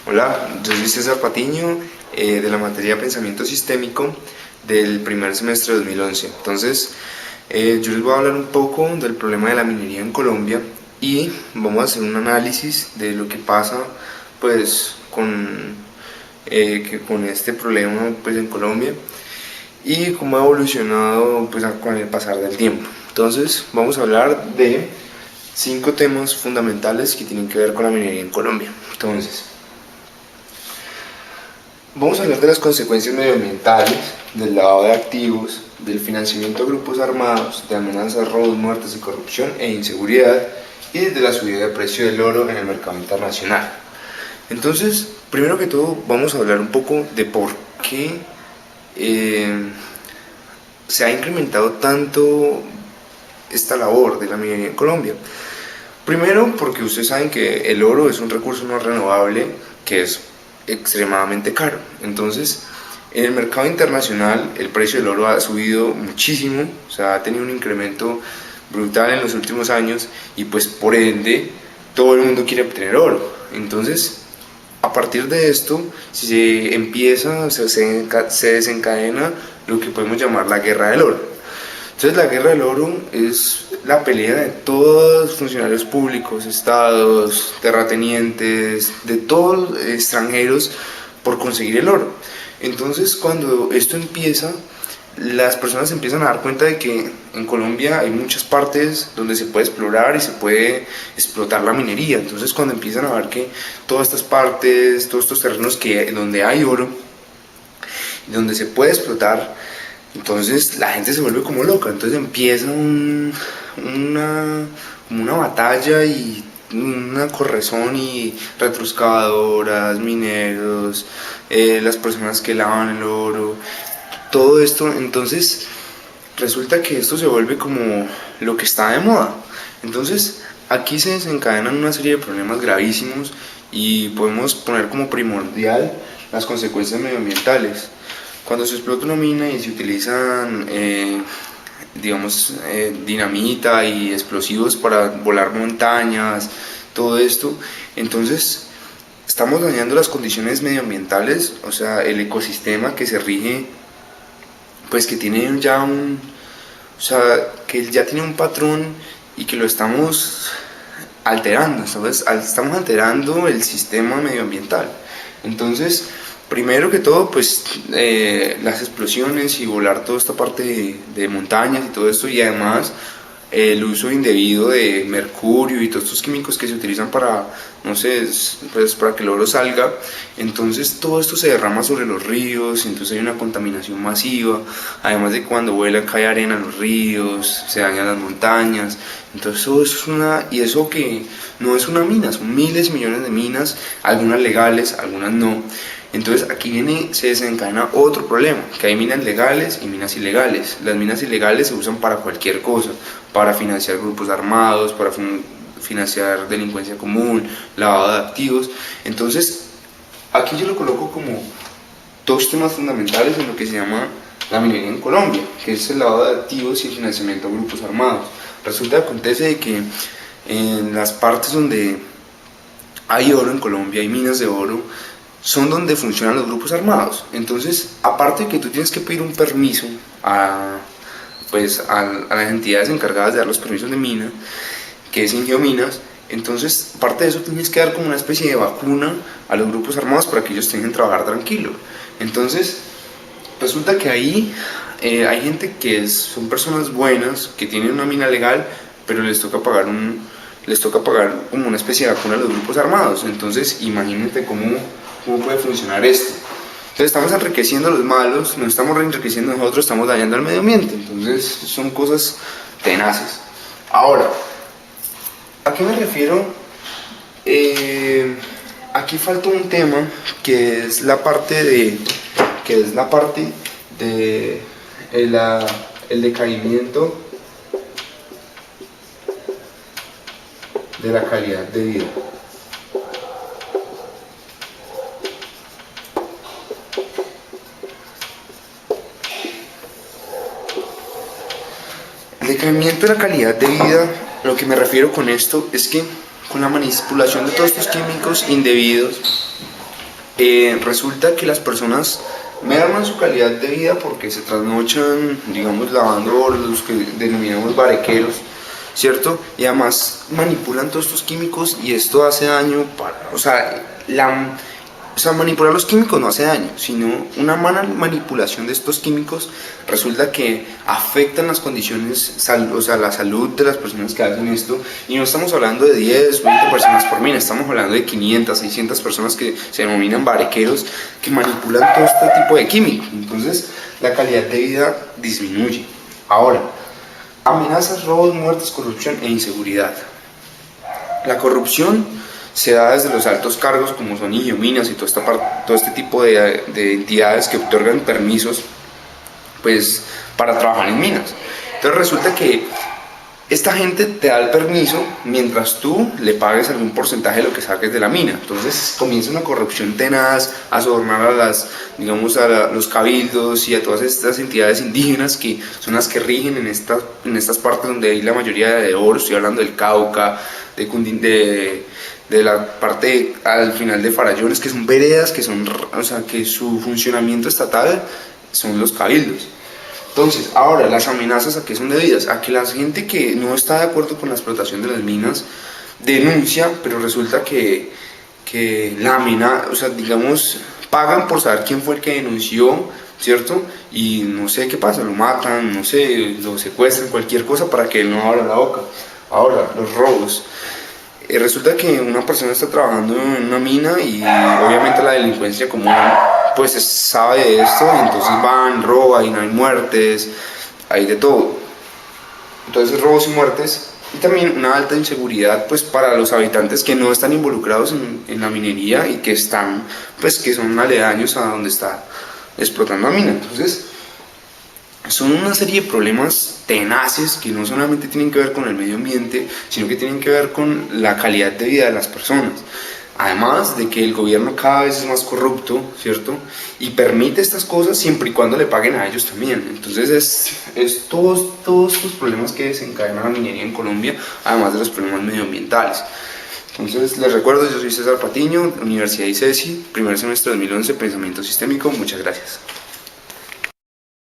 Hola, yo soy César Patiño, de la materia Pensamiento Sistémico del primer semestre de 2011. Entonces, yo les voy a hablar un poco del problema de la minería en Colombia y vamos a hacer un análisis de lo que pasa pues con este problema pues en Colombia y cómo ha evolucionado pues con el pasar del tiempo. Entonces, vamos a hablar de 5 temas fundamentales que tienen que ver con la minería en Colombia. Entonces, vamos a hablar de las consecuencias medioambientales, del lavado de activos, del financiamiento a grupos armados, de amenazas, robos, muertes y corrupción e inseguridad, y de la subida de precio del oro en el mercado internacional. Entonces, primero que todo, vamos a hablar un poco de por qué se ha incrementado tanto esta labor de la minería en Colombia. Primero, porque ustedes saben que el oro es un recurso no renovable que es extremadamente caro. Entonces, en el mercado internacional el precio del oro ha subido muchísimo, o sea, ha tenido un incremento brutal en los últimos años y pues por ende todo el mundo quiere obtener oro. Entonces, a partir de esto, se desencadena lo que podemos llamar la guerra del oro. Entonces la guerra del oro es la pelea de todos los funcionarios públicos, estados, terratenientes, de todos extranjeros por conseguir el oro. Entonces cuando esto empieza, las personas empiezan a dar cuenta de que en Colombia hay muchas partes donde se puede explorar y se puede explotar la minería. Entonces cuando empiezan a ver que todas estas partes, todos estos terrenos donde hay oro, donde se puede explotar, entonces la gente se vuelve como loca. Entonces empieza una batalla y una correzón y retroexcavadoras, mineros, las personas que lavan el oro, todo esto. Entonces resulta que esto se vuelve como lo que está de moda. Entonces aquí se desencadenan una serie de problemas gravísimos y podemos poner como primordial las consecuencias medioambientales. Cuando se explota una mina y se utilizan, dinamita y explosivos para volar montañas, todo esto, entonces estamos dañando las condiciones medioambientales, o sea, el ecosistema que se rige, pues que tiene que ya tiene un patrón y que lo estamos alterando, ¿sabes? Estamos alterando el sistema medioambiental. Entonces, primero que todo, pues las explosiones y volar toda esta parte de montañas y todo esto, y además el uso indebido de mercurio y todos estos químicos que se utilizan para, no sé, pues para que el oro salga. Entonces todo esto se derrama sobre los ríos, entonces hay una contaminación masiva, además de cuando vuela cae arena en los ríos, se dañan las montañas. Entonces todo eso y eso que no es una mina, son miles y millones de minas, algunas legales, algunas no. Entonces aquí se desencadena otro problema, que hay minas legales y minas ilegales. Las minas ilegales se usan para cualquier cosa, para financiar grupos armados, para financiar delincuencia común, lavado de activos. Entonces aquí yo lo coloco como dos temas fundamentales en lo que se llama la minería en Colombia, que es el lavado de activos y el financiamiento a grupos armados. Resulta que acontece de que en las partes donde hay oro en Colombia, hay minas de oro, son donde funcionan los grupos armados. Entonces, aparte de que tú tienes que pedir un permiso a las entidades encargadas de dar los permisos de mina, que es Ingeominas, entonces, aparte de eso, tienes que dar como una especie de vacuna a los grupos armados para que ellos tengan que trabajar tranquilo. Entonces, resulta que ahí hay gente son personas buenas, que tienen una mina legal, pero les toca pagar como una especie de vacuna a los grupos armados. Entonces, imagínate cómo puede funcionar esto. Entonces estamos enriqueciendo a los malos, nos estamos enriqueciendo nosotros, estamos dañando al medio ambiente. Entonces son cosas tenaces. Ahora, ¿a qué me refiero? Aquí falta un tema que es la parte de el decaimiento de la calidad de vida. El decaimiento de la calidad de vida, lo que me refiero con esto es que con la manipulación de todos estos químicos indebidos resulta que las personas merman su calidad de vida porque se trasnochan, digamos, lavando los que denominamos barequeros, ¿cierto? Y además manipulan todos estos químicos y esto hace daño para, manipular los químicos no hace daño, sino una mala manipulación de estos químicos resulta que afectan las condiciones, la salud de las personas que hacen esto. Y no estamos hablando de 10, 20 personas por mina, estamos hablando de 500, 600 personas que se denominan barequeros, que manipulan todo este tipo de químicos. Entonces, la calidad de vida disminuye. Ahora, amenazas, robos, muertes, corrupción e inseguridad. La corrupción se da desde los altos cargos como son Minas y todo este tipo de entidades que otorgan permisos pues, para trabajar en minas. Entonces resulta que esta gente te da el permiso mientras tú le pagues algún porcentaje de lo que saques de la mina. Entonces comienza una corrupción tenaz a sobornar a los cabildos y a todas estas entidades indígenas que son las que rigen en estas partes donde hay la mayoría de oro. Estoy hablando del Cauca, de la parte al final de Farallones, que son veredas, que su funcionamiento estatal son los cabildos. Entonces, ahora, las amenazas ¿a qué son debidas? A que la gente que no está de acuerdo con la explotación de las minas denuncia, pero resulta que la amenaza, pagan por saber quién fue el que denunció, ¿cierto? Y no sé qué pasa, lo matan, no sé, lo secuestran, cualquier cosa para que él no abra la boca. Ahora, los robos. Resulta que una persona está trabajando en una mina y obviamente la delincuencia común pues sabe de esto, y entonces van, roban y no hay muertes, hay de todo. Entonces robos y muertes, y también una alta inseguridad pues para los habitantes que no están involucrados en la minería y que son aledaños a donde está explotando la mina. Entonces son una serie de problemas tenaces que no solamente tienen que ver con el medio ambiente, sino que tienen que ver con la calidad de vida de las personas. Además de que el gobierno cada vez es más corrupto, ¿cierto? Y permite estas cosas siempre y cuando le paguen a ellos también. Entonces es todos estos problemas que desencadenan la minería en Colombia, además de los problemas medioambientales. Entonces les recuerdo, yo soy César Patiño, Universidad ICESI, primer semestre de 2011, Pensamiento Sistémico. Muchas gracias.